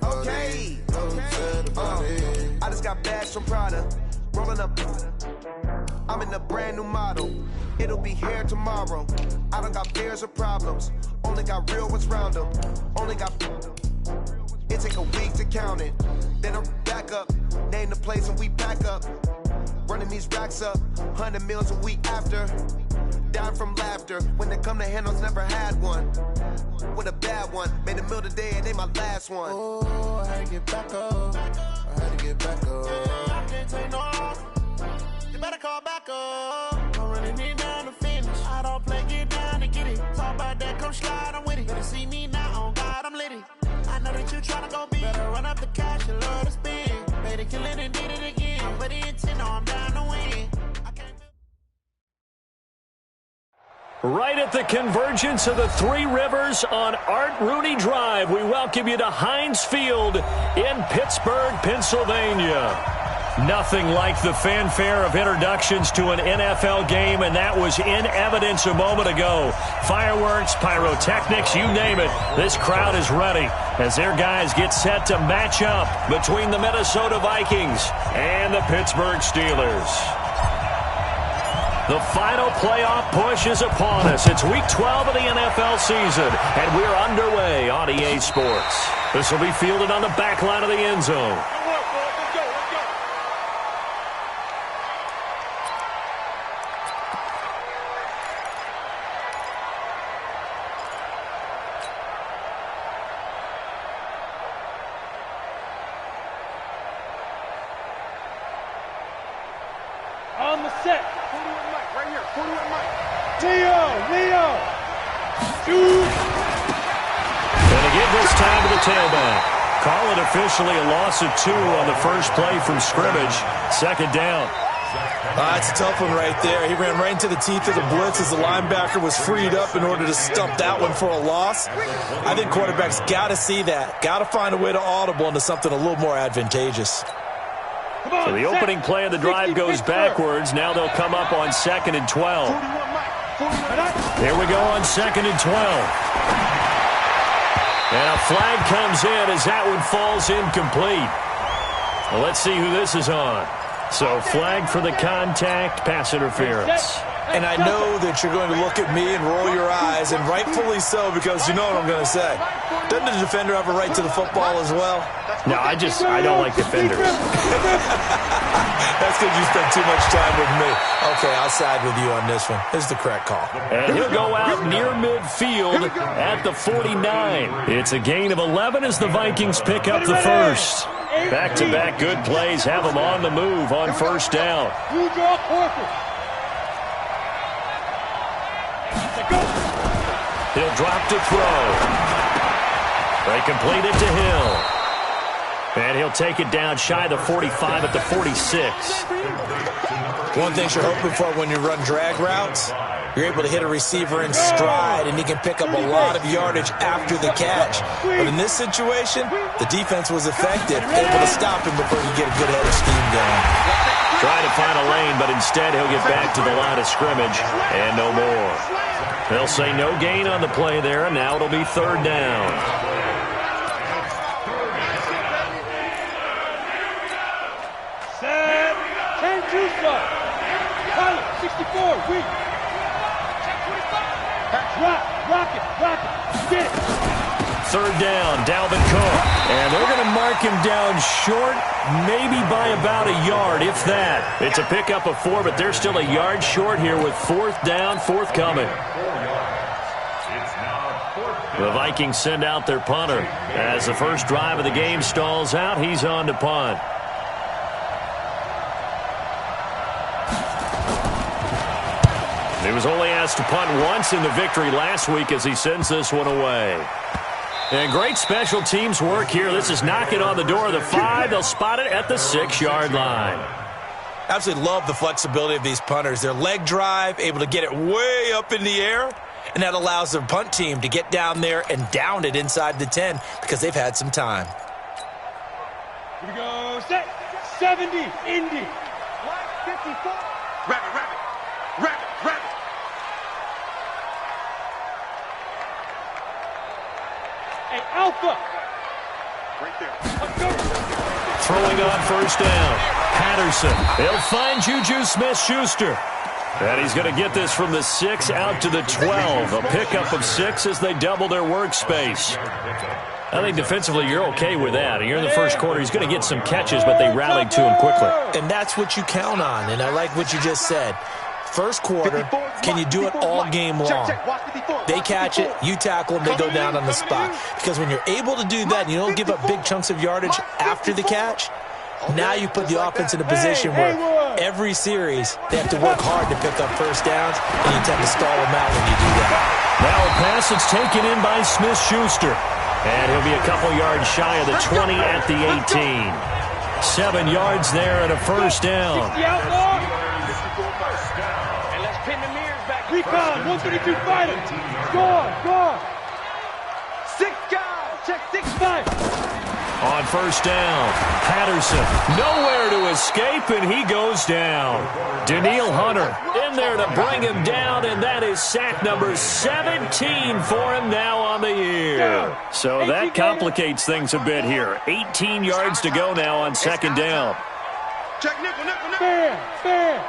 Okay. I just got bags from Prada. Rolling up. I'm in a brand new model. It'll be here tomorrow. I don't got fears or problems. Only got real ones round them. Only got. It take a week to count it. Then I'm back up. Name the place and we pack up. Running these racks up. 100 meals a week after. Down from laughter. When they come to handles, never had one. With a bad one. Made a meal today and they my last one. Oh, I had to get back up. I had to get back up. I can't take no off. You better call back up. I'm running it down to finish. I don't play, get down to get it. Talk about that, come slide, I'm with it. Better see me now, on God, I'm litty. I know that you tryna go big. Better run up the cash, you love to spend. Made it, kill it, and did it again. I'm with the intent, no, I'm down to win. Right at the convergence of the Three Rivers on Art Rooney Drive, we welcome you to Heinz Field in Pittsburgh, Pennsylvania. Nothing like the fanfare of introductions to an NFL game, and that was in evidence a moment ago. Fireworks, pyrotechnics, you name it. This crowd is ready as their guys get set to match up between the Minnesota Vikings and the Pittsburgh Steelers. The final playoff push is upon us. It's Week 12 of the NFL season, and we're underway on EA Sports. This will be fielded on the back line of the end zone. On the set. 41 Mike, right here. 41 Mike. Leo. Shoot. And to give this time to the tailback. Call it officially a loss of 2 on the first play from scrimmage. Second down. That's a tough one right there. He ran right into the teeth of the blitz as the linebacker was freed up in order to stump that one for a loss. I think quarterbacks got to see that. Got to find a way to audible into something a little more advantageous. So the opening play of the drive goes backwards. Now they'll come up on 2nd and 12. Here we go on 2nd and 12. And a flag comes in as that one falls incomplete. Well, let's see who this is on. So flag for the contact, pass interference. And I know that you're going to look at me and roll your eyes, and rightfully so, because you know what I'm going to say. Doesn't the defender have a right to the football as well? No, I don't like defenders. That's because you spent too much time with me. Okay, I'll side with you on this one. This is the correct call. And he'll go out near midfield at the 49. It's a gain of 11 as the Vikings pick up the first. Back-to-back good plays have them on the move on first down. He'll drop to throw. They complete it to Hill. And he'll take it down shy the 45 at the 46. One thing you're hoping for when you run drag routes, you're able to hit a receiver in stride, and he can pick up a lot of yardage after the catch. But in this situation, the defense was effective, able to stop him before he get a good head of steam going. Trying to find a lane, but instead he'll get back to the line of scrimmage and no more. They'll say no gain on the play there, and now it'll be third down. Set. 10 juice bar. Pilot, 64, weak. Rock it. Get it. Third down, Dalvin Cook. And they're going to mark him down short, maybe by about a yard, if that. It's a pickup of 4, but they're still a yard short here with fourth down, forthcoming. The Vikings send out their punter. As the first drive of the game stalls out, he's on to punt. He was only asked to punt once in the victory last week as he sends this one away. And great special teams work here. This is knocking on the door of the 5. They'll spot it at the 6-yard line. Absolutely love the flexibility of these punters. Their leg drive, able to get it way up in the air, and that allows their punt team to get down there and down it inside the 10 because they've had some time. Here we go. Set. 70. Indy. 54. Rabbit. Hey, Alpha. Throwing on first down. Patterson. He'll find Juju Smith-Schuster. And he's going to get this from the 6 out to the 12. A pickup of 6 as they double their workspace. I think defensively you're okay with that. You're in the first quarter. He's going to get some catches, but they rallied to him quickly. And that's what you count on, and I like what you just said. First quarter, can you do it all game long? They catch it, you tackle them, they go down on the spot. Because when you're able to do that and you don't give up big chunks of yardage after the catch, now you put the offense in a position where every series they have to work hard to pick up first downs, and you tend to stall them out when you do that. Now a pass that's taken in by Smith-Schuster. And he'll be a couple yards shy of the 20 at the 18. 7 yards there and a first down. Recon, 132 fighter. Score. 6 guys. Check 6-5. On first down, Patterson nowhere to escape, and he goes down. Daniil Hunter in there to bring him down, and that is sack number 17 for him now on the year. So that complicates things a bit here. 18 yards to go now on second down. Check nickel. Fair.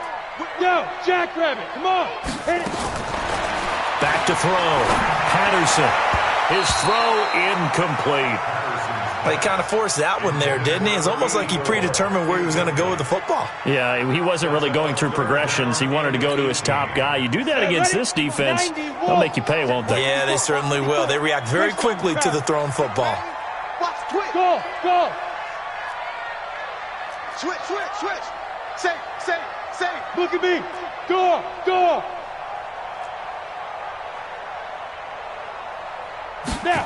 Yo, Jackrabbit, come on. Hit it. Back to throw. Patterson. His throw incomplete. Well, he kind of forced that one there, didn't he? It's almost like he predetermined where he was going to go with the football. Yeah, he wasn't really going through progressions. He wanted to go to his top guy. You do that against this defense, they'll make you pay, won't they? Yeah, they certainly will. They react very quickly to the thrown football. Go. Switch. Safe. Look at me. Go. Now.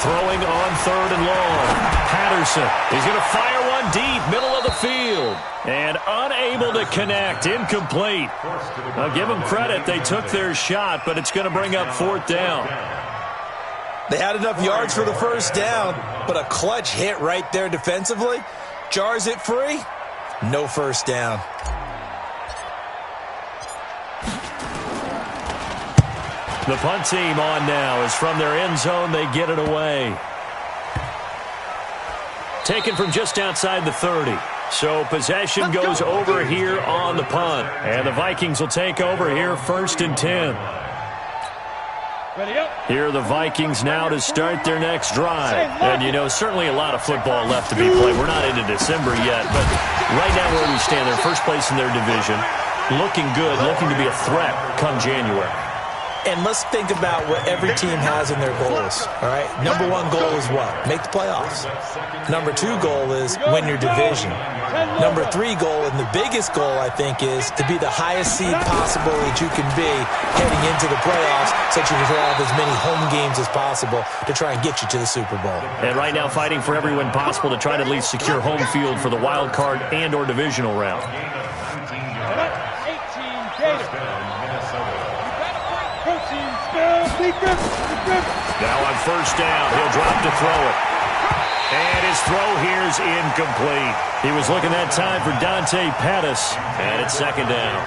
Throwing on third and long. Patterson. He's going to fire one deep, middle of the field. And unable to connect. Incomplete. I'll give them credit. They took their shot, but it's going to bring up fourth down. They had enough yards for the first down, but a clutch hit right there defensively. Jars it free. No first down. The punt team on now is from their end zone. They get it away. Taken from just outside the 30. So possession goes over here on the punt. And the Vikings will take over here first and 10. Here are the Vikings now to start their next drive. And, you know, certainly a lot of football left to be played. We're not into December yet, but right now where we stand, they're first place in their division. Looking good, looking to be a threat come January. And let's think about what every team has in their goals, all right? Number 1 goal is what? Make the playoffs. Number 2 goal is win your division. Number 3 goal, and the biggest goal, I think, is to be the highest seed possible that you can be heading into the playoffs so that you can have as many home games as possible to try and get you to the Super Bowl. And right now fighting for every win possible to try to at least secure home field for the wild card and or divisional round. 18 Gators. Now on first down, he'll drop to throw it. And his throw here is incomplete. He was looking that time for Dante Pettis. And it's second down.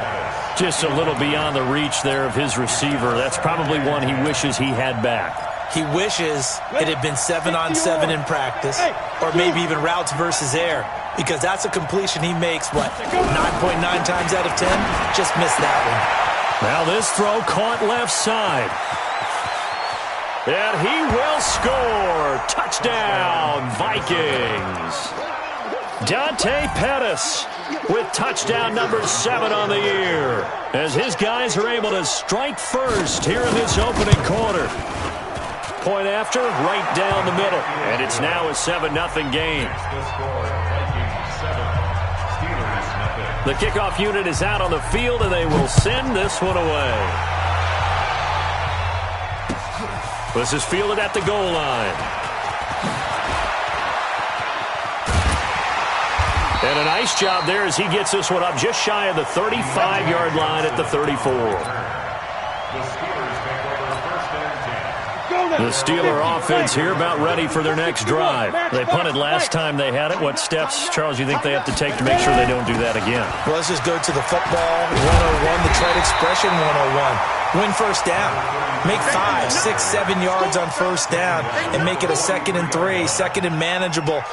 Just a little beyond the reach there of his receiver. That's probably one he wishes he had back. He wishes it had been 7-on-7 in practice, or maybe even routes versus air, because that's a completion he makes, 9.9 times out of 10? Just missed that one. Now this throw caught left side. And he will score. Touchdown, Vikings. Dante Pettis with touchdown number 7 on the year, as his guys are able to strike first here in this opening quarter. Point after, right down the middle. And it's now a 7-0 game. The kickoff unit is out on the field, and they will send this one away. This is fielded at the goal line. And a nice job there as he gets this one up just shy of the 35-yard line at the 34. The Steeler offense here about ready for their next drive. They punted last time they had it. What steps, Charles, you think they have to take to make sure they don't do that again? Well, let's just go to the football 101, the trade expression 101. Win first down. Make 5, 6, 7 yards on first down and make it a 2nd and 3, 2nd and manageable.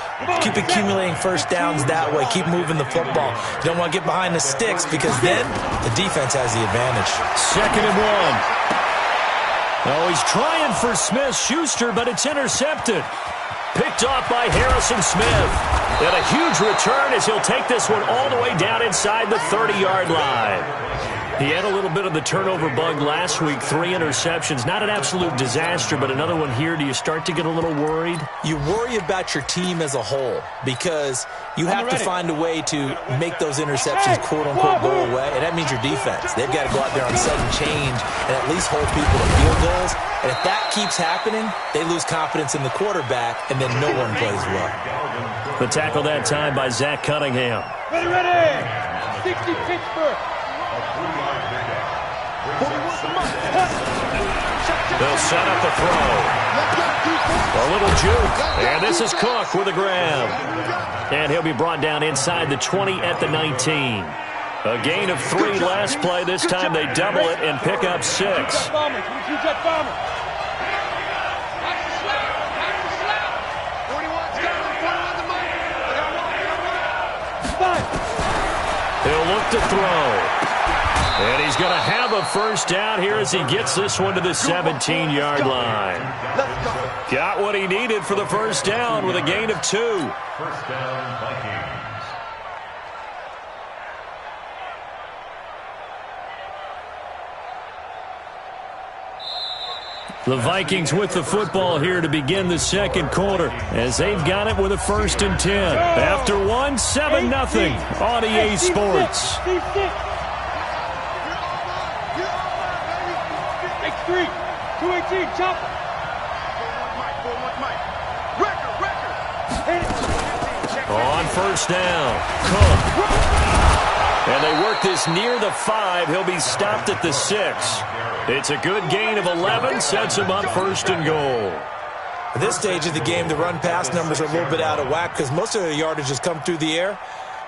Keep accumulating first downs that way. Keep moving the football. You don't want to get behind the sticks because then the defense has the advantage. 2nd and 1. Oh, he's trying for Smith-Schuster, but it's intercepted. Picked off by Harrison Smith. And a huge return as he'll take this one all the way down inside the 30-yard line. He had a little bit of the turnover bug last week, 3 interceptions. Not an absolute disaster, but another one here. Do you start to get a little worried? You worry about your team as a whole because you have to find a way to make those interceptions, quote-unquote, go away, and that means your defense. They've got to go out there on sudden change and at least hold people to field goals. And if that keeps happening, they lose confidence in the quarterback, and then no one plays well. The tackle that time by Zach Cunningham. Ready, ready! 60 Pittsburgh. They'll set up the throw. A little juke. And this is Cook with a grab. And he'll be brought down inside the 20 at the 19. A gain of 3 last play. This time they double it and pick up 6. He'll look to throw. And he's going to have a first down here as he gets this one to the 17-yard line. Got what he needed for the first down with a gain of 2. First down, Vikings. The Vikings with the football here to begin the second quarter as they've got it with a 1st and 10. After 1, 7-0 on EA Sports. X3, 218, chopper. On first down, Cook. And they work this near the 5. He'll be stopped at the 6. It's a good gain of 11, sets him up 1st and goal. At this stage of the game, the run-pass numbers are a little bit out of whack because most of the yardage has come through the air.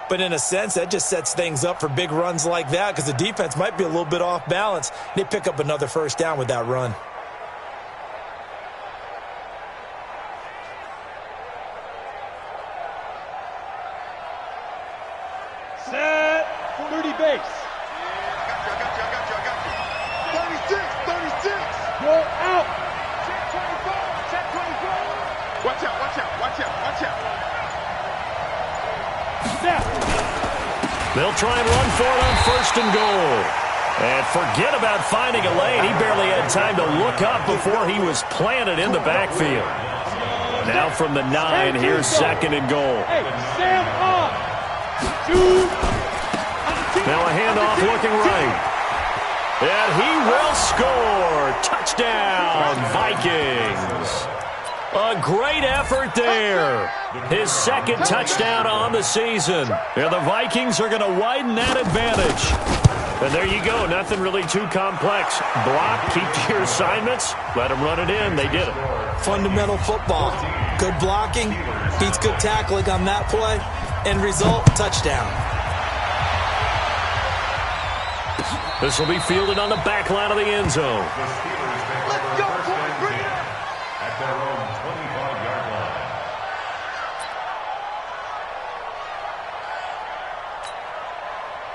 But in a sense, that just sets things up for big runs like that because the defense might be a little bit off balance. They pick up another first down with that run. Set, 30 base. Go out. Check 24. Check 24. Watch out, watch out, watch out, watch out. Snap. They'll try and run for it on 1st and goal. And forget about finding a lane. He barely had time to look up before he was planted in the backfield. Now from the 9, here's 2nd and goal. Hey, Sam on. 2. Now a handoff looking right. And he will score. Touchdown, Vikings. A great effort there. His 2nd touchdown on the season. And the Vikings are going to widen that advantage. And there you go. Nothing really too complex. Block, keep to your assignments, let them run it in. They did it. Fundamental football. Good blocking, beats good tackling on that play. End result, touchdown. This will be fielded on the back line of the end zone. Let's go, bring it up. At their own 25-yard line.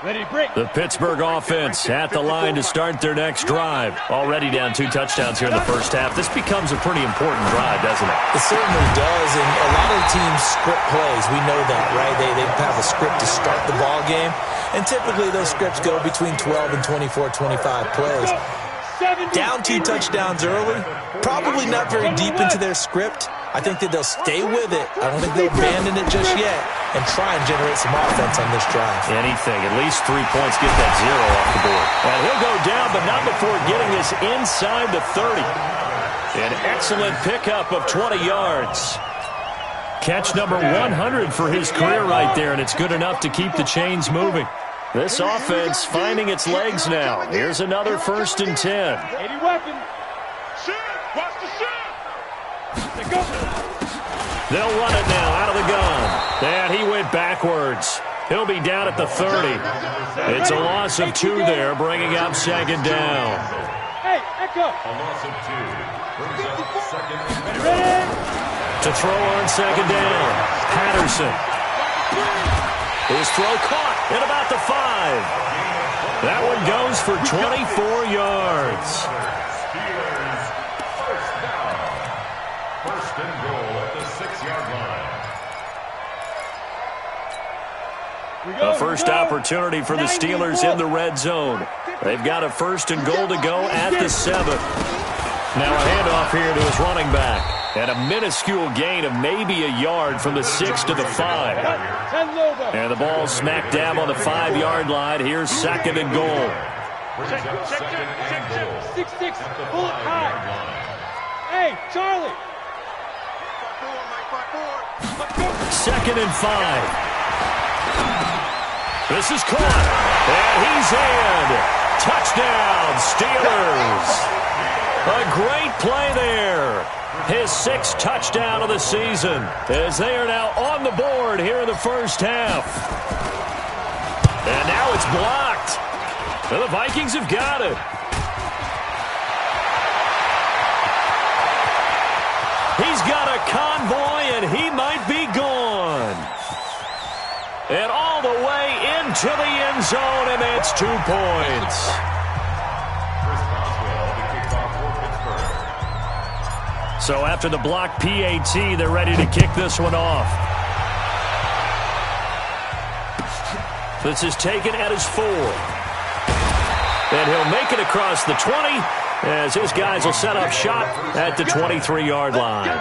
Ready to break. The Pittsburgh offense at the line to start their next drive. Already down 2 touchdowns here in the first half. This becomes a pretty important drive, doesn't it? It certainly does, and a lot of the teams script plays. We know that, right? They have a script to start the ball game, and typically those scripts go between 12 and 24, 25 plays. Down 2 touchdowns early, probably not very deep into their script. I think that they'll stay with it. I don't think they'll abandon it just yet and try and generate some offense on this drive. Anything, at least 3 points, get that 0 off the board. And he'll go down, but not before getting this inside the 30. An excellent pickup of 20 yards. Catch number 100 for his career right there, and it's good enough to keep the chains moving. This offense finding its legs now. Here's another 1st and 10. 80 weapon. Shoot! Watch the shoot! Go. They'll run it now out of the gun. And he went backwards. He'll be down at the 30. It's a loss of 2 there, bringing up 2nd down. Back up. A loss of 2. Brings up second and Ready? To throw on second down. Patterson. His throw caught at about the 5. That one goes for 24 yards. Steelers first down. First and goal at the 6-yard line. A first opportunity for the Steelers in the red zone. They've got a first and goal to go at the 7. Now a handoff here to his running back. And a minuscule gain of maybe a yard from the 6 to the 5. And the ball smack dab on the 5-yard line. Here's second and goal. Brings up second and goal. 6-6. At the Pull it 5-yard high. line. Hey, Charlie. Second and 5. This is caught. And he's in. Touchdown, Steelers. A great play there. His 6th touchdown of the season as they are now on the board here in the first half. And now it's blocked. Well, the Vikings have got it. He's got a convoy, and he might be gone. And all the way into the end zone, and that's 2 points. So after the block PAT, they're ready to kick this one off. This is taken at his 4. And he'll make it across the 20 as his guys will set up shop at the 23-yard line.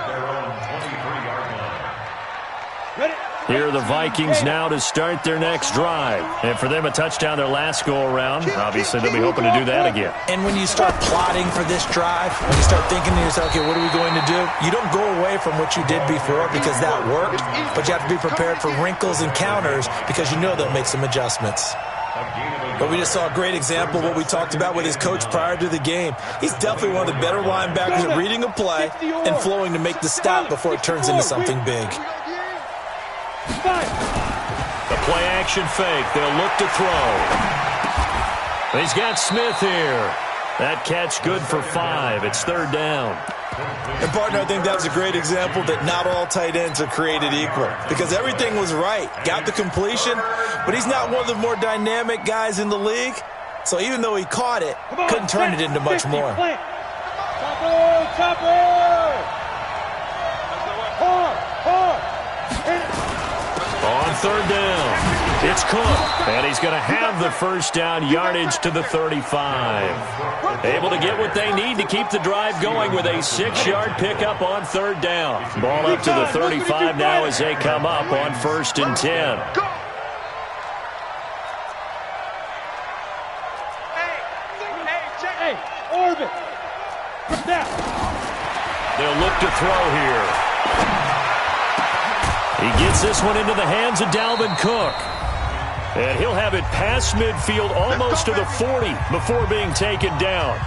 Here are the Vikings now to start their next drive. And for them, a touchdown their last go-around. Obviously, they'll be hoping to do that again. And when you start plotting for this drive, when you start thinking to yourself, okay, what are we going to do? You don't go away from what you did before because that worked, but you have to be prepared for wrinkles and counters because you know they'll make some adjustments. But we just saw a great example of what we talked about with his coach prior to the game. He's definitely one of the better linebackers at reading a play and flowing to make the stop before it turns into something big. The play-action fake. They'll look to throw. He's got Smith here. That catch good for 5. It's 3rd down. And, partner, I think that was a great example that not all tight ends are created equal because everything was right. Got the completion, but he's not one of the more dynamic guys in the league. So even though he caught it, couldn't turn it into much more. On 3rd down, it's Cook, and he's going to have the first down yardage to the 35. Able to get what they need to keep the drive going with a 6-yard pickup on 3rd down. Ball up to the 35 now as they come up on 1st and 10. Hey, orbit. They'll look to throw here. He gets this one into the hands of Dalvin Cook. And he'll have it past midfield almost to the 40 before being taken down.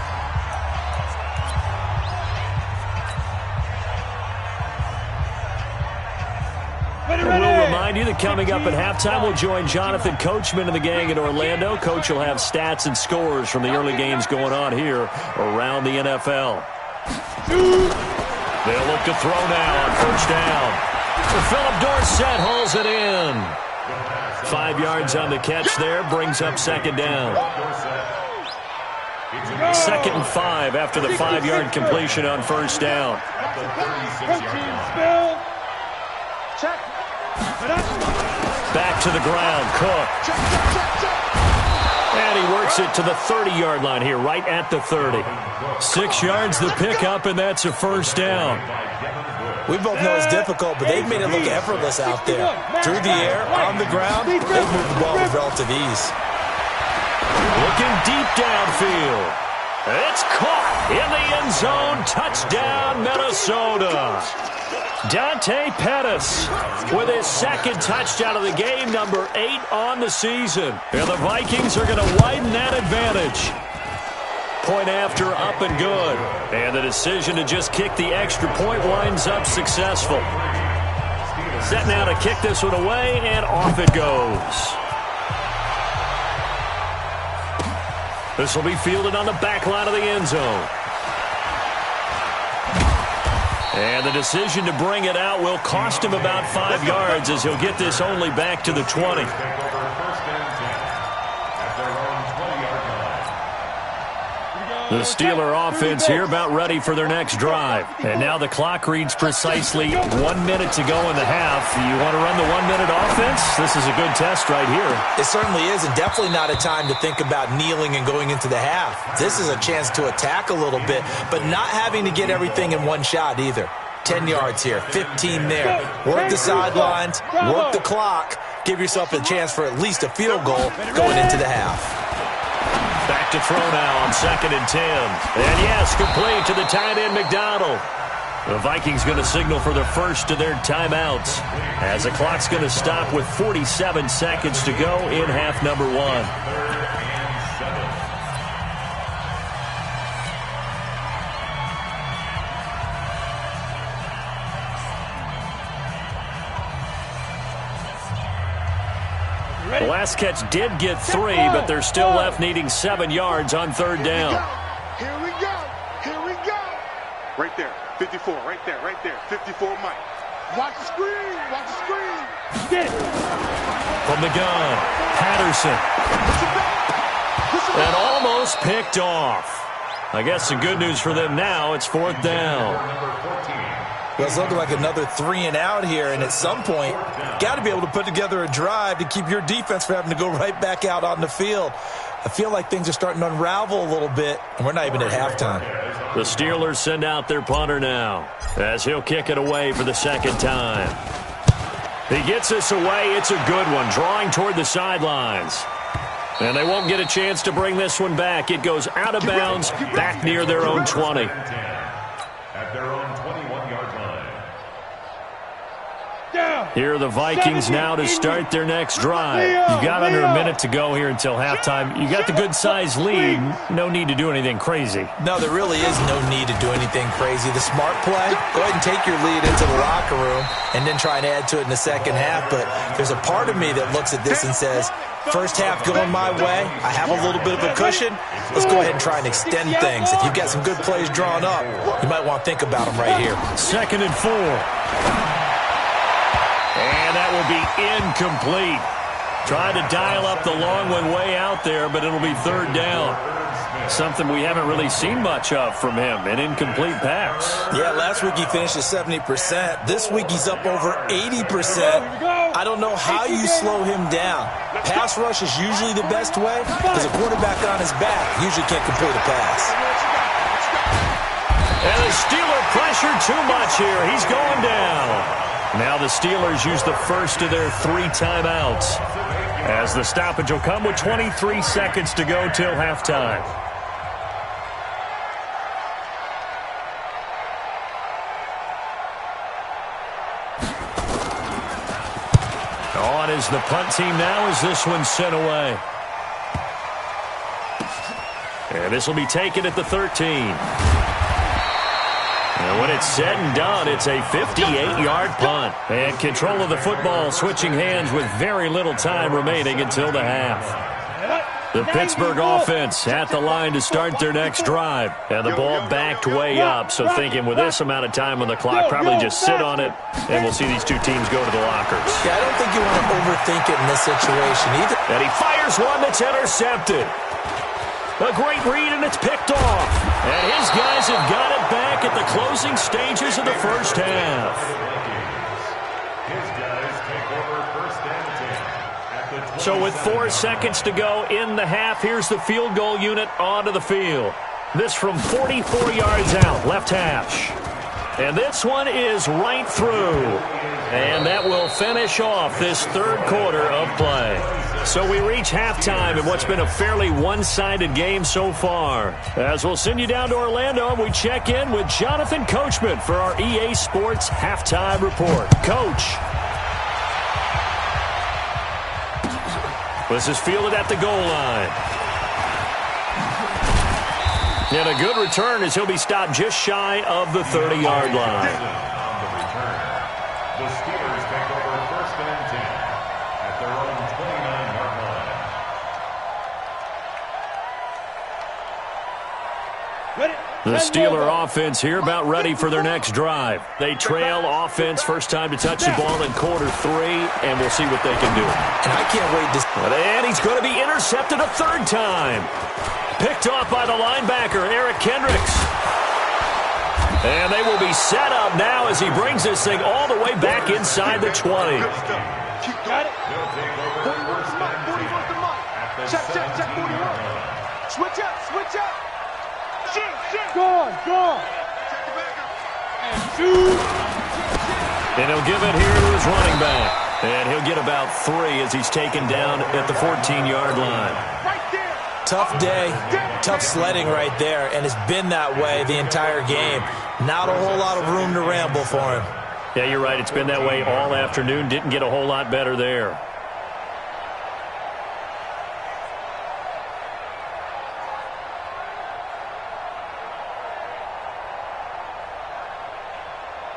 And we'll remind you that coming up at halftime, we'll join Jonathan Coachman and the gang in Orlando. Coach will have stats and scores from the early games going on here around the NFL. They'll look to throw now on 1st down. Philip Dorsett hauls it in. 5 yards on the catch there, brings up 2nd down. 2nd and 5 after the 5-yard completion on 1st down. Back to the ground, Cook. And he works it to the 30-yard line here, right at the 30. 6 yards the pickup, and that's a 1st down. We both know it's difficult, but they've made it look effortless out there. Through the air, on the ground, they've moved the ball with relative ease. Looking deep downfield. It's caught in the end zone. Touchdown, Minnesota. Dante Pettis with his 2nd touchdown of the game, number 8 on the season. And the Vikings are going to widen that advantage. Point after, up and good. And the decision to just kick the extra point winds up successful. Set now to kick this one away, and off it goes. This will be fielded on the back line of the end zone. And the decision to bring it out will cost him about 5 yards as he'll get this only back to the 20. The Steeler offense here about ready for their next drive. And now the clock reads precisely 1 minute to go in the half. You want to run the 1 minute offense? This is a good test right here. It certainly is, and definitely not a time to think about kneeling and going into the half. This is a chance to attack a little bit, but not having to get everything in one shot either. 10 yards here, 15 there. Work the sidelines, work the clock. Give yourself a chance for at least a field goal going into the half. Back to throw now on 2nd and 10. And yes, complete to the tight end, McDonald. The Vikings going to signal for the first of their timeouts as the clock's going to stop with 47 seconds to go in half number 1. The last catch did get 3, but they're still left needing 7 yards on 3rd down. Here we go. Here we go. Right there. 54. Right there. Right there. 54 Mike. Watch the screen. Watch the screen. Get it. From the gun, Patterson. And almost picked off. I guess the good news for them now, it's 4th down. Well, it's looking like another 3 and out here, and at some point, got to be able to put together a drive to keep your defense from having to go right back out on the field. I feel like things are starting to unravel a little bit, and we're not even at halftime. The Steelers send out their punter now as he'll kick it away for the 2nd time. He gets this away. It's a good one, drawing toward the sidelines. And they won't get a chance to bring this one back. It goes out of bounds, back near their own 20. At their own 21-yard line. Here are the Vikings now to start their next drive. You've got under a minute to go here until halftime. You got the good-sized lead. No need to do anything crazy. No, there really is no need to do anything crazy. The smart play, go ahead and take your lead into the locker room and then try and add to it in the second half. But there's a part of me that looks at this and says, first half going my way, I have a little bit of a cushion. Let's go ahead and try and extend things. If you've got some good plays drawn up, you might want to think about them right here. 2nd and 4. And that will be incomplete. Tried to dial up the long one way out there, but it'll be 3rd down. Something we haven't really seen much of from him, an incomplete pass. Yeah, last week he finished at 70%. This week he's up over 80%. I don't know how you slow him down. Pass rush is usually the best way because a quarterback on his back usually can't complete a pass. And the Steeler pressured too much here. He's going down. Now the Steelers use the first of their 3 timeouts as the stoppage will come with 23 seconds to go till halftime. On is the punt team now as this one's sent away. And this will be taken at the 13. And when it's said and done, it's a 58-yard punt. And control of the football switching hands with very little time remaining until the half. The Pittsburgh offense at the line to start their next drive. And the ball backed way up, so thinking with this amount of time on the clock, probably just sit on it, and we'll see these two teams go to the lockers. Yeah, I don't think you want to overthink it in this situation either. And he fires one that's intercepted. A great read, and it's picked off. And his guys have got it back at the closing stages of the first half. His guys take over 1st and 10 at the So with 4 seconds to go in the half, here's the field goal unit onto the field. This from 44 yards out, left hash. And this one is right through. And that will finish off this 3rd quarter of play. So we reach halftime in what's been a fairly one-sided game so far. As we'll send you down to Orlando, and we check in with Jonathan Coachman for our EA Sports Halftime Report. Coach. This is fielded at the goal line. And a good return as he'll be stopped just shy of the 30-yard line. On the return, the Steelers take over 1st and 10 at their own 29-yard line. The Steeler offense here about ready for their next drive. They trail offense, first time to touch the ball in quarter 3, and we'll see what they can do. And I can't wait to... And he's going to be intercepted a third time. Picked off by the linebacker, Eric Kendricks. And they will be set up now as he brings this thing all the way back inside the 20. Got it. 41 to Mike. 41 to Mike. Check 41. Switch up. Shoot. Go on. And Shoot. And he'll give it here to his running back. And he'll get about 3 as he's taken down at the 14-yard line. right there. Tough day, tough sledding right there, and it's been that way the entire game. Not a whole lot of room to ramble for him. Yeah, you're right. It's been that way all afternoon. Didn't get a whole lot better there.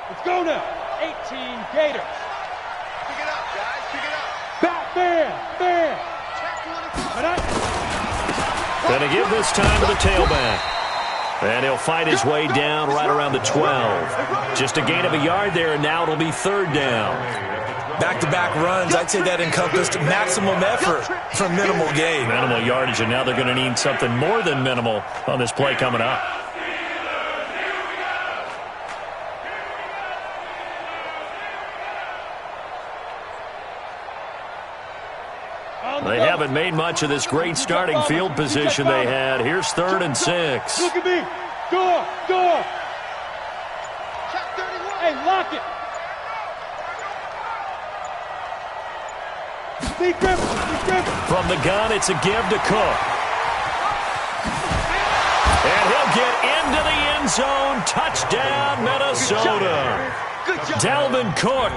Let's go now. 18 Gators. Pick it up, guys. Pick it up. Back there. Going to give this time to the tailback. And he'll fight his way down right around the 12. Just a gain of a yard there, and now it'll be third down. Back-to-back runs, I'd say that encompassed maximum effort for minimal gain. Minimal yardage, and now they're going to need something more than minimal on this play coming up. They haven't made much of this great starting field position they had. Here's 3rd and 6. Look at me. Door. Hey, lock it. Steve Griffin. From the gun, it's a give to Cook. And he'll get into the end zone. Touchdown, Minnesota. Dalvin Cook,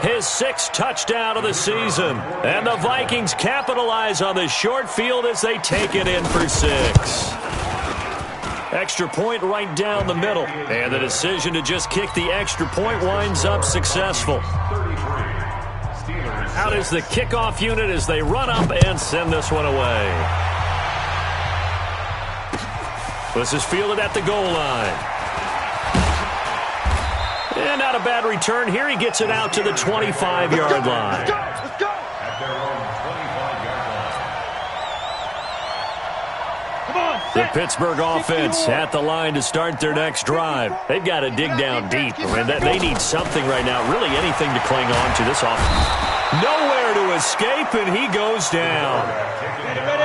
his 6th touchdown of the season. And the Vikings capitalize on the short field as they take it in for 6. Extra point right down the middle. And the decision to just kick the extra point winds up successful. Out is the kickoff unit as they run up and send this one away. This is fielded at the goal line. And not a bad return here. He gets it out to the 25-yard line. Let's go. At their own 25-yard line. Come on, The Pittsburgh offense at the line to start their next drive. They've got to dig down deep. I mean, they need something right now, really anything to cling on to this offense. Nowhere to escape, and he goes down.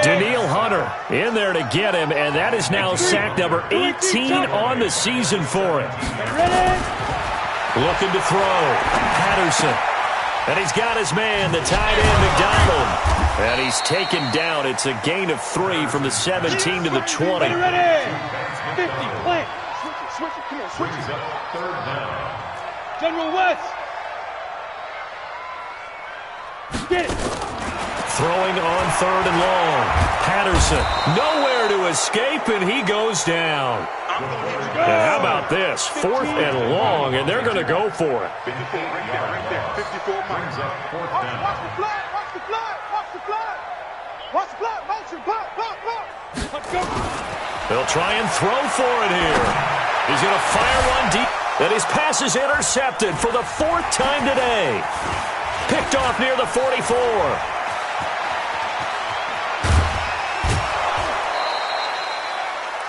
Danielle Hunter in there to get him, and that is now sack number 18 on the season for him. Looking to throw. Patterson. And he's got his man, the tight end, McDonald. And he's taken down. It's a gain of 3 from the 17 to the 20. Ready. 50, plant. Switch it. Come on, switch Brings it. up 3rd down. General West. Get it. Throwing on 3rd and long. Patterson. Nowhere to escape, and he goes down. And how about this? 4th and long, and they're going to go for it. 54 right there. 54 Brings up 4th down. Watch the flag. Motion, block. Let's go. They'll try and throw for it here. He's going to fire one deep. And his pass is intercepted for the 4th time today. Picked off near the 44.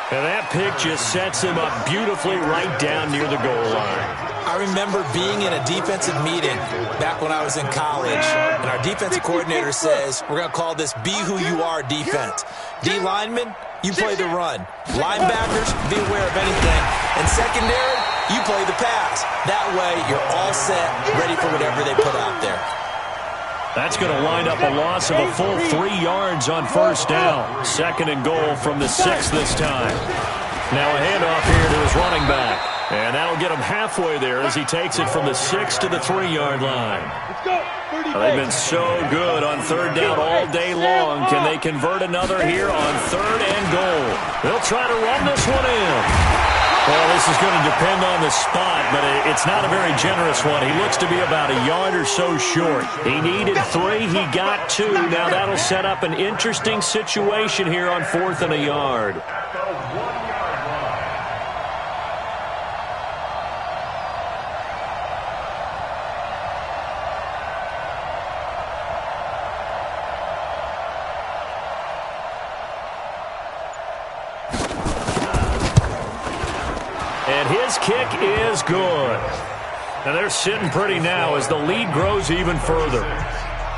And that pick just sets him up beautifully right down near the goal line. I remember being in a defensive meeting back when I was in college, and our defensive coordinator says, we're going to call this Be Who You Are defense. D linemen, you play the run. Linebackers, be aware of anything. And secondary, you play the pass. That way, you're all set, ready for whatever they put out there. That's going to wind up a loss of a full 3 yards on 1st down. 2nd and goal from the 6 this time. Now a handoff here to his running back. And that'll get him halfway there as he takes it from the 6 to the 3-yard line. Let's go. 30 They've been so good on 3rd down all day long. Can they convert another here on 3rd and goal? They'll try to run this one in. Well, this is going to depend on the spot, but it's not a very generous one. He looks to be about a yard or so short. He needed 3. He got 2. Now that'll set up an interesting situation here on 4th and a yard. And his kick is good. And they're sitting pretty now as the lead grows even further.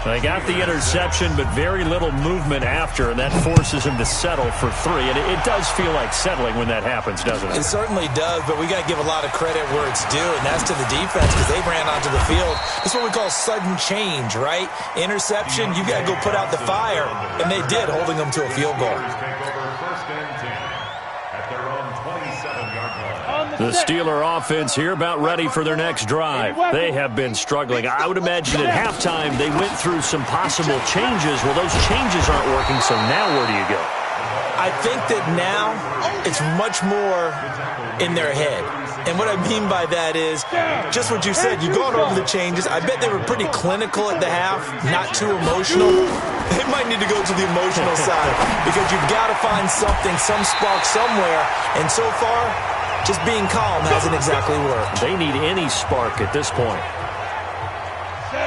They got the interception, but very little movement after, and that forces him to settle for 3. And it does feel like settling when that happens, doesn't it? It certainly does, but we got to give a lot of credit where it's due, and that's to the defense because they ran onto the field. That's what we call sudden change, right? Interception, you got to go put out the fire, and they did, holding them to a field goal. The Steeler offense here about ready for their next drive. They have been struggling. I would imagine at halftime they went through some possible changes. Well, those changes aren't working, so now where do you go? I think that now it's much more in their head. And what I mean by that is just what you said. You've gone over the changes. I bet they were pretty clinical at the half, not too emotional. They might need to go to the emotional side because you've got to find something, some spark somewhere. And so far, just being calm hasn't exactly worked. They need any spark at this point.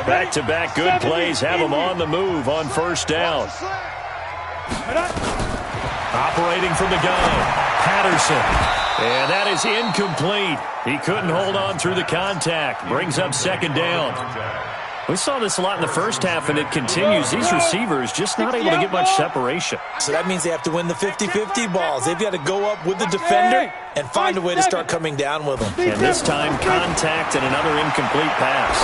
Back-to-back good plays have them on the move on first down. Operating from the gun, Patterson. And that is incomplete. He couldn't hold on through the contact. Brings up second down. We saw this a lot in the first half, and it continues. These receivers just not able to get much separation. So that means they have to win the 50-50 balls. They've got to go up with the defender and find a way to start coming down with them. And this time, contact and another incomplete pass.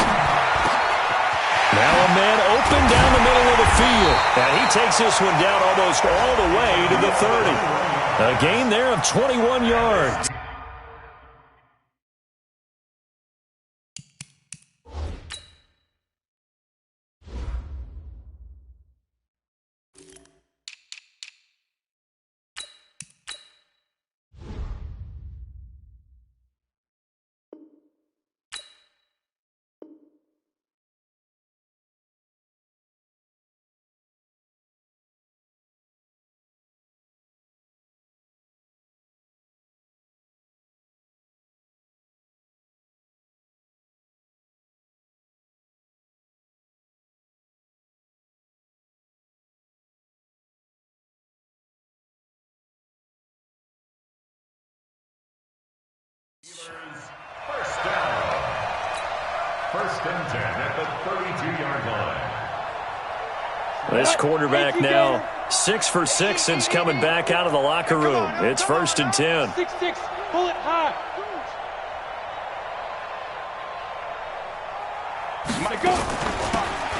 Now a man open down the middle of the field. And he takes this one down almost all the way to the 30. A gain there of 21 yards. First down. First and 10 at the 32-yard line. This quarterback now 6 for 6 since coming back out of the locker room. It's first and 10. 6-6, pull it high.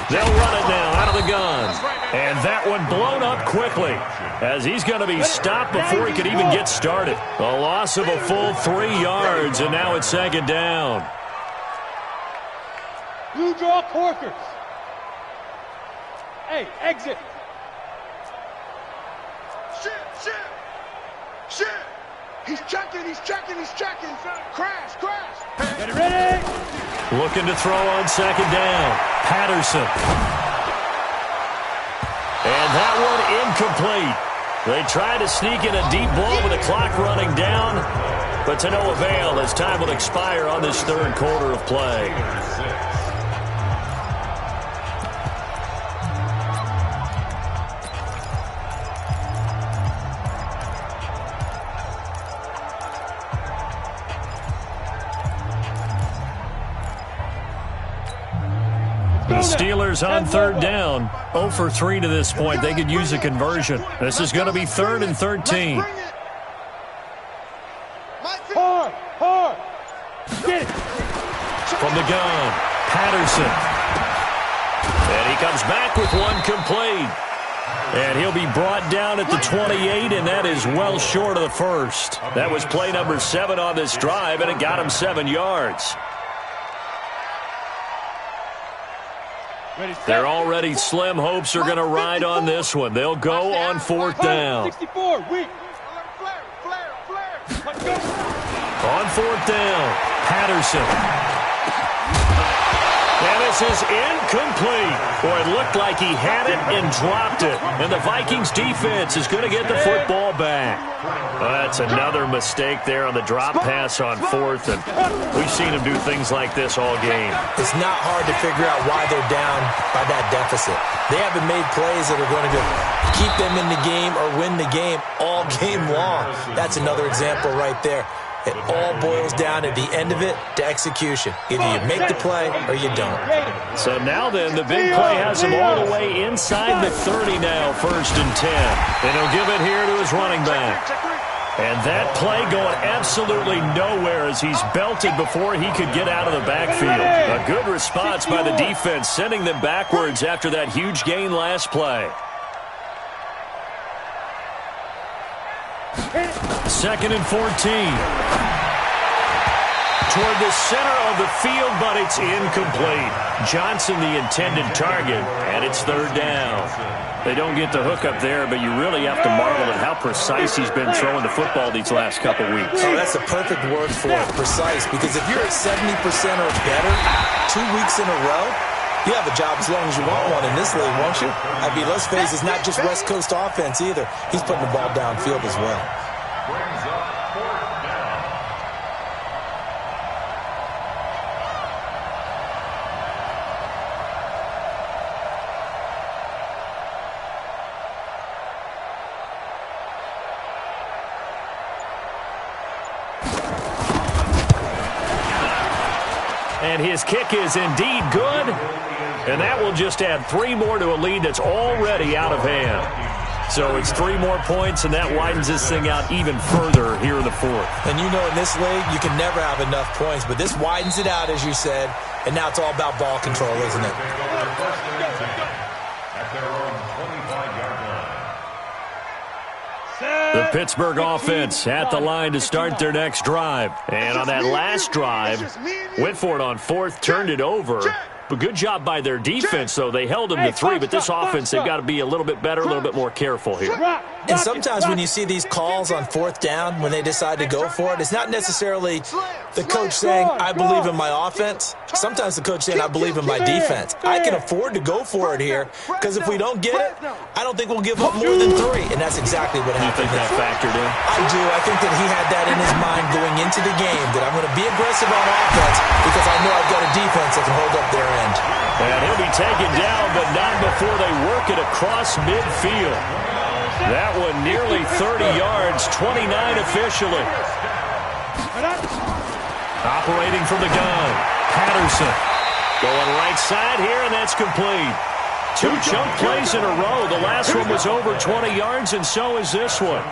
They'll run it now out of the gun. And that one blown up quickly as he's going to be stopped before he could even get started. A loss of a full 3 yards, and now it's second down. Blue draw Corkers. Hey, exit. Shit. He's checking. Crash. Get it ready. Looking to throw on second down. Patterson. And that one incomplete. They try to sneak in a deep ball with the clock running down, but to no avail as time will expire on this third quarter of play. The Steelers on third down, 0 for 3 to this point. They could use a conversion. This is going to be 3rd and 13. Hard. Get it. From the gun, Patterson. And he comes back with one complete. And he'll be brought down at the 28, and that is well short of the first. That was play number 7 on this drive, and it got him 7 yards. Their already slim hopes are going to ride on this one. They'll go on 4th down. 64, weak. On 4th down, Patterson. And this is incomplete. Boy, it looked like he had it and dropped it. And the Vikings defense is going to get the football back. That's another mistake there on the drop pass on 4th. And we've seen him do things like this all game. It's not hard to figure out why they're down by that deficit. They haven't made plays that are going to keep them in the game or win the game all game long. That's another example right there. It all boils down at the end of it to execution. Either you make the play or you don't. So now then, the big play has him all the way inside the 30 now, 1st and 10. And he'll give it here to his running back. And that play going absolutely nowhere as he's belted before he could get out of the backfield. A good response by the defense, sending them backwards after that huge gain last play. 2nd and 14. Toward the center of the field, but it's incomplete. Johnson the intended target, and it's 3rd down. They don't get the hook up there, but you really have to marvel at how precise he's been throwing the football these last couple weeks. Oh, that's the perfect word for it, precise, because if you're at 70% or better 2 weeks in a row, you have a job as long as you want one in this league, won't you? I mean, let's face it, it's not just West Coast offense either. He's putting the ball downfield as well. Brings up 4th down. And his kick is indeed good. And that will just add 3 more to a lead that's already out of hand. So it's 3 more points, and that widens this thing out even further here in the 4th. And you know in this league, you can never have enough points, but this widens it out, as you said, and now it's all about ball control, isn't it? At their own 25-yard line. The Pittsburgh offense at the line to start their next drive. And on that last drive, went for it on 4th, turned it over. But good job by their defense, though. They held them to 3, but this offense, they've got to be a little bit better, a little bit more careful here. And sometimes when you see these calls on 4th down, when they decide to go for it, it's not necessarily the coach saying, I believe in my offense. Sometimes the coach saying, I believe in my defense. I can afford to go for it here, because if we don't get it, I don't think we'll give up more than 3. And that's exactly what happened. You think that factored in? I do. I think that he had that in his mind going into the game, that I'm going to be aggressive on offense because I know I've got a defense that can hold up their end. And he'll be taken down, but not before they work it across midfield. That one nearly 30 yards, 29 officially. Operating from the gun, Patterson. Going right side here, and that's complete. 2 chunk plays in a row. The last one was over 20 yards, and so is this one.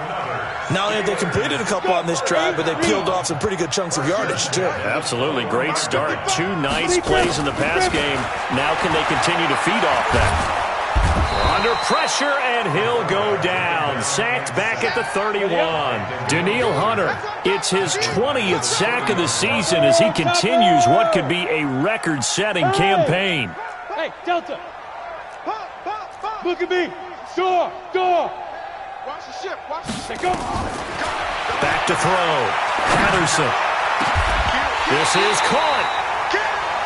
Not only have they completed a couple on this drive, but they peeled off some pretty good chunks of yardage, too. Absolutely. Great start. 2 nice plays in the pass game. Now can they continue to feed off that? Under pressure, and he'll go down. Sacked back at the 31. Danielle Hunter, it's his 20th sack of the season as he continues what could be a record-setting campaign. Hey, Delta. Look at me. Door. Watch the ship. Watch the ship. Go. Back to throw. Patterson. This is caught.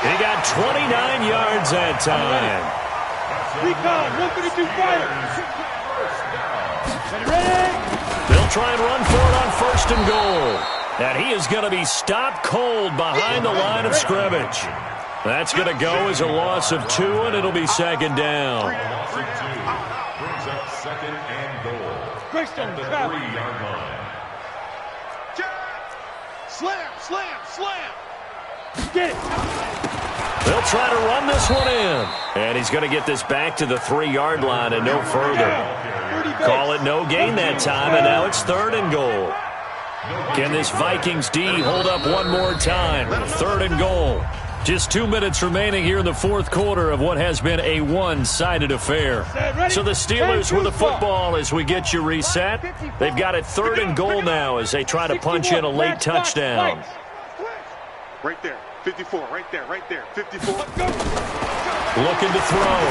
He got 29 yards that time. Recon, 132 fire. Ready? They'll try and run for it on 1st and goal. And he is going to be stopped cold behind the line of scrimmage. That's going to go as a loss of 2, and it'll be 2nd down. Brings up 2nd and goal. Greystone, The 3-yard line. Slam. Get it. They'll try to run this one in. And he's going to get this back to the 3-yard line and no further. Call it no gain that time, and now it's 3rd and goal. Can this Vikings D hold up one more time? 3rd and goal. Just 2 minutes remaining here in the 4th quarter of what has been a one-sided affair. So the Steelers with the football as we get you reset. They've got it 3rd and goal now as they try to punch in a late touchdown. Right there. 54. Right there. 54. Looking to throw.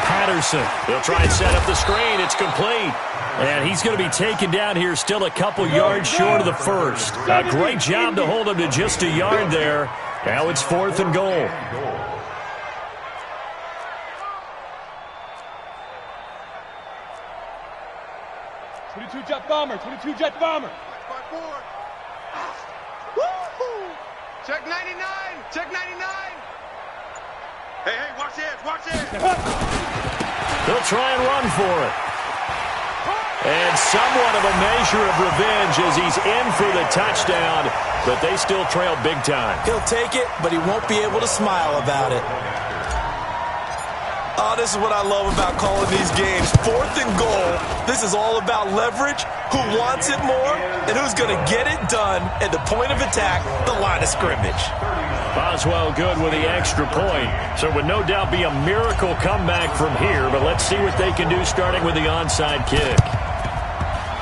Patterson. He'll try and set up the screen. It's complete. And he's going to be taken down here still a couple yards short of the 1st. A great job to hold him to just a yard there. Now it's 4th and goal. 22 jet bomber. Check 99. Hey, watch this. They'll try and run for it. And somewhat of a measure of revenge as he's in for the touchdown. but they still trail big time. He'll take it, but he won't be able to smile about it. Oh, this is what I love about calling these games. 4th and goal. This is all about leverage, who wants it more, and who's going to get it done at the point of attack, the line of scrimmage. Boswell good with the extra point. So it would no doubt be a miracle comeback from here, but let's see what they can do starting with the onside kick.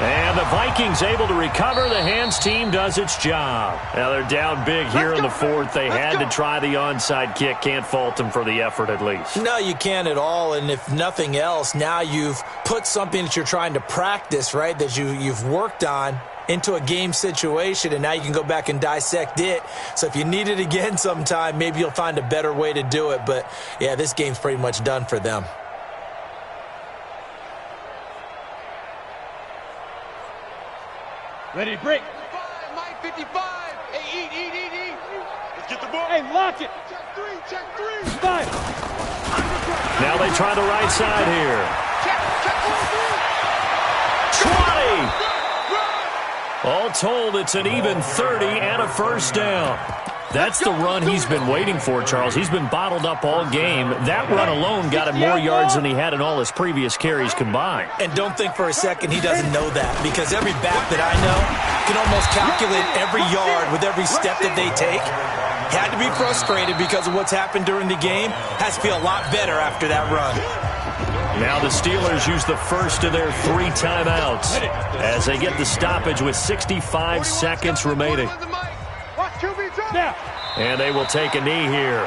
And the Vikings able to recover. The hands team does its job. Now they're down big here in the 4th. They had to try the onside kick. Can't fault them for the effort at least. No, you can't at all. And if nothing else, now you've put something that you're trying to practice, right, that you've worked on into a game situation, and now you can go back and dissect it. So if you need it again sometime, maybe you'll find a better way to do it. But, yeah, this game's pretty much done for them. Ready to break. 55, Mike 55. Hey, eat. Let's get the ball. Hey, lock it. Check three. 5. Now they try the right side here. Check 20! All told, it's an even 30 and a first down. That's the run he's been waiting for, Charles. He's been bottled up all game. That run alone got him more yards than he had in all his previous carries combined. And don't think for a second he doesn't know that, because every back that I know can almost calculate every yard with every step that they take. Had to be frustrated because of what's happened during the game. Has to feel a lot better after that run. Now the Steelers use the first of their 3 timeouts as they get the stoppage with 65 seconds remaining. Now. And they will take a knee here.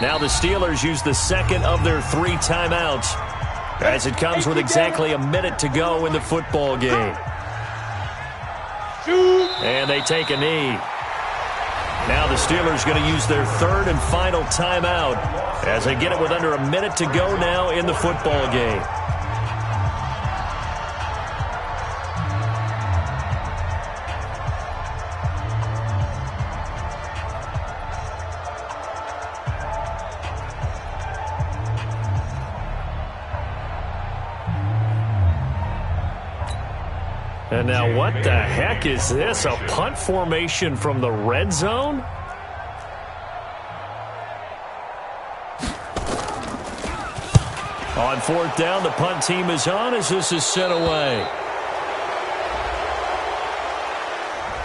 Now the Steelers use the second of their 3 timeouts as it comes with exactly a minute to go in the football game. And they take a knee. Now the Steelers going to use their 3rd and final timeout as they get it with under a minute to go now in the football game. And now what the heck is this? A punt formation from the red zone? On 4th down, the punt team is on as this is sent away.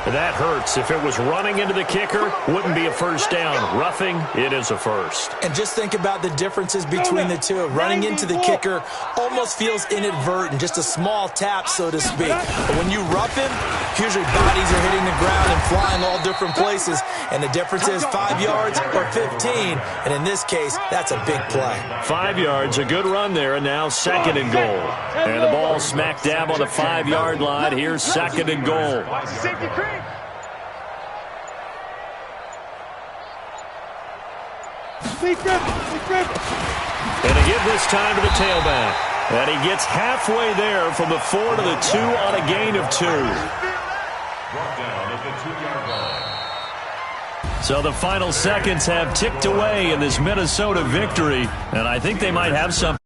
That hurts. If it was running into the kicker, wouldn't be a first down. Roughing, it is a first. And just think about the differences between the two. Running into the kicker almost feels inadvertent, just a small tap, so to speak. But when you rough him, usually bodies are hitting the ground and flying all different places. And the difference is 5 yards or 15. And in this case, that's a big play. 5 yards, a good run there, and now 2nd and goal. And the ball smack dab on the 5-yard line. Here's 2nd and goal. And again this time to the tailback. And he gets halfway there from the 4 to the 2 on a gain of 2. So the final seconds have ticked away in this Minnesota victory, and I think they might have something.